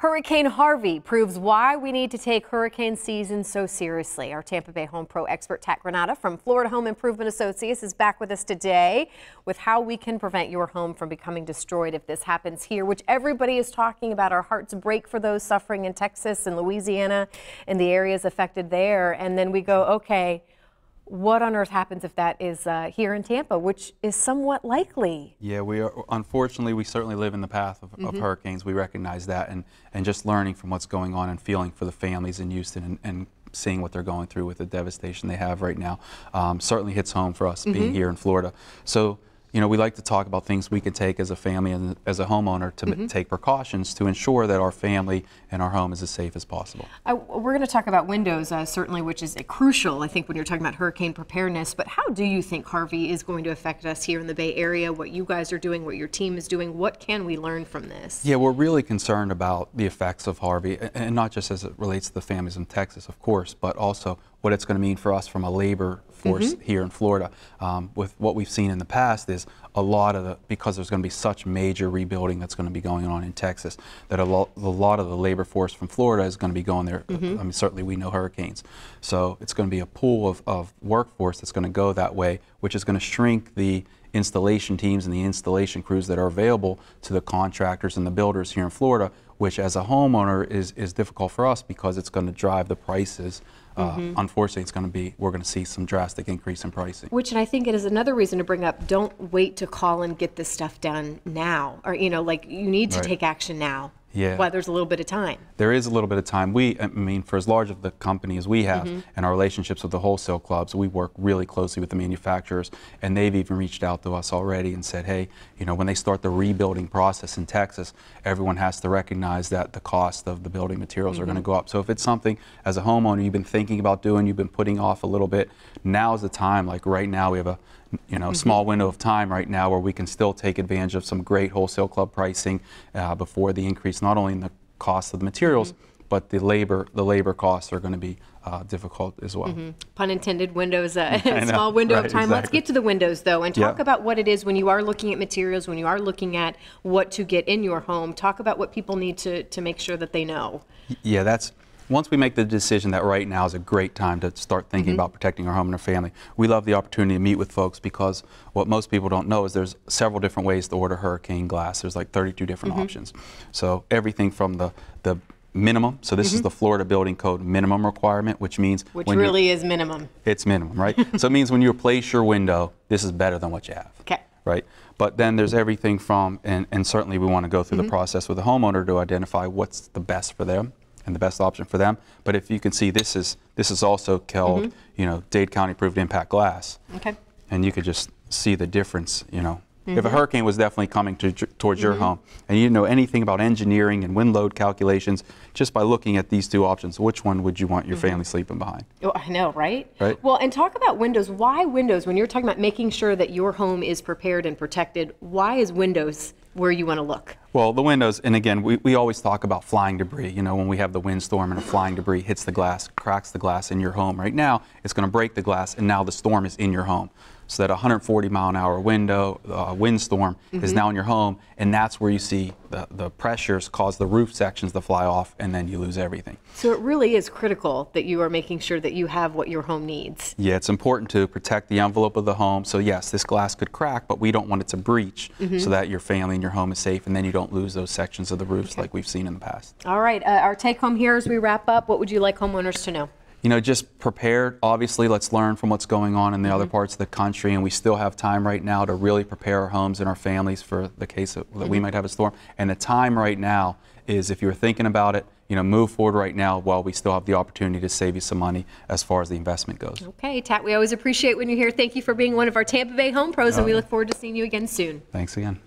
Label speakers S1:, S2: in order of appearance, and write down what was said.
S1: Hurricane Harvey proves why we need to take hurricane season so seriously. Our Tampa Bay Home Pro expert Tat Granata from Florida Home Improvement Associates is back with us today with how we can prevent your home from becoming destroyed if this happens here, which everybody is talking about. Our hearts break for those suffering in Texas and Louisiana and the areas affected there. And then we go, okay, what on earth happens if that is here in Tampa, which is somewhat likely?
S2: Yeah, we are. Unfortunately, we certainly live in the path of hurricanes. We recognize that, and just learning from what's going on and feeling for the families in Houston and seeing what they're going through with the devastation they have right now certainly hits home for us being here in Florida. So, you know, we like to talk about things we can take as a family and as a homeowner to take precautions to ensure that our family and our home is as safe as possible.
S1: We're going to talk about windows, certainly, which is crucial, I think, when you're talking about hurricane preparedness. But how do you think Harvey is going to affect us here in the Bay Area, what you guys are doing, what your team is doing? What can we learn from this?
S2: Yeah, we're really concerned about the effects of Harvey, and not just as it relates to the families in Texas, of course, but also what it's going to mean for us from a labor force here in Florida. With what we've seen in the past is a lot of because there's going to be such major rebuilding that's going to be going on in Texas, that a lot of the labor force from Florida is going to be going there. I mean, certainly we know hurricanes. So it's going to be a pool of workforce that's going to go that way, which is going to shrink the installation teams and the installation crews that are available to the contractors and the builders here in Florida, which as a homeowner is difficult for us because it's going to drive the prices. Unfortunately, we're going to see some drastic increase in pricing.
S1: Which, and I think it is another reason to bring up, don't wait to call and get this stuff done now. Or, you know, like, you need to take action now.
S2: Yeah.
S1: While there's a little bit of time. There
S2: is a little bit of time. I mean, for as large of the company as we have and our relationships with the wholesale clubs, we work really closely with the manufacturers, and they've even reached out to us already and said, hey, you know, when they start the rebuilding process in Texas, everyone has to recognize that the cost of the building materials are going to go up. So if it's something as a homeowner you've been thinking about doing, you've been putting off a little bit, now's the time. Like right now we have a small window of time right now where we can still take advantage of some great wholesale club pricing before the increase, not only in the cost of the materials, but the labor costs are going to be difficult as well.
S1: Pun intended, windows, small window of time. Exactly. Let's get to the windows though and talk about what it is when you are looking at materials, when you are looking at what to get in your home. Talk about what people need to make sure that they know.
S2: Yeah, once we make the decision that right now is a great time to start thinking about protecting our home and our family, we love the opportunity to meet with folks, because what most people don't know is there's several different ways to order hurricane glass. There's like 32 different options. So everything from the minimum, so this is the Florida Building Code minimum requirement, which means
S1: really is minimum.
S2: It's minimum, right? So it means when you replace your window, this is better than what you have.
S1: Okay.
S2: Right? But then there's everything from, and certainly we want to go through the process with the homeowner to identify what's the best for them and the best option for them. But if you can see, this is also called, you know, Dade County approved impact glass. Okay. And you could just see the difference, you know. If a hurricane was definitely coming towards your home and you didn't know anything about engineering and wind load calculations, just by looking at these two options, which one would you want your family sleeping behind?
S1: Oh, I know, right?
S2: Right.
S1: Well, and talk about windows. Why windows? When you're talking about making sure that your home is prepared and protected, why is windows where you want to look?
S2: Well, the windows, and again, we always talk about flying debris. You know, when we have the windstorm and a flying debris hits the glass, cracks the glass in your home. Right now, it's going to break the glass, and now the storm is in your home. So that 140-mile-an-hour windstorm is now in your home, and that's where you see the pressures cause the roof sections to fly off, and then you lose everything.
S1: So it really is critical that you are making sure that you have what your home needs.
S2: Yeah, it's important to protect the envelope of the home. So yes, this glass could crack, but we don't want it to breach so that your family and your home is safe, and then you don't lose those sections of the roofs like we've seen in the past.
S1: All right, our take home here as we wrap up, what would you like homeowners to know?
S2: You know, just prepared. Obviously, let's learn from what's going on in the other parts of the country, and we still have time right now to really prepare our homes and our families for the case that we might have a storm. And the time right now is, if you're thinking about it, you know, move forward right now while we still have the opportunity to save you some money as far as the investment goes.
S1: Okay, Tat, we always appreciate when you're here. Thank you for being one of our Tampa Bay Home Pros, and we look forward to seeing you again soon.
S2: Thanks again.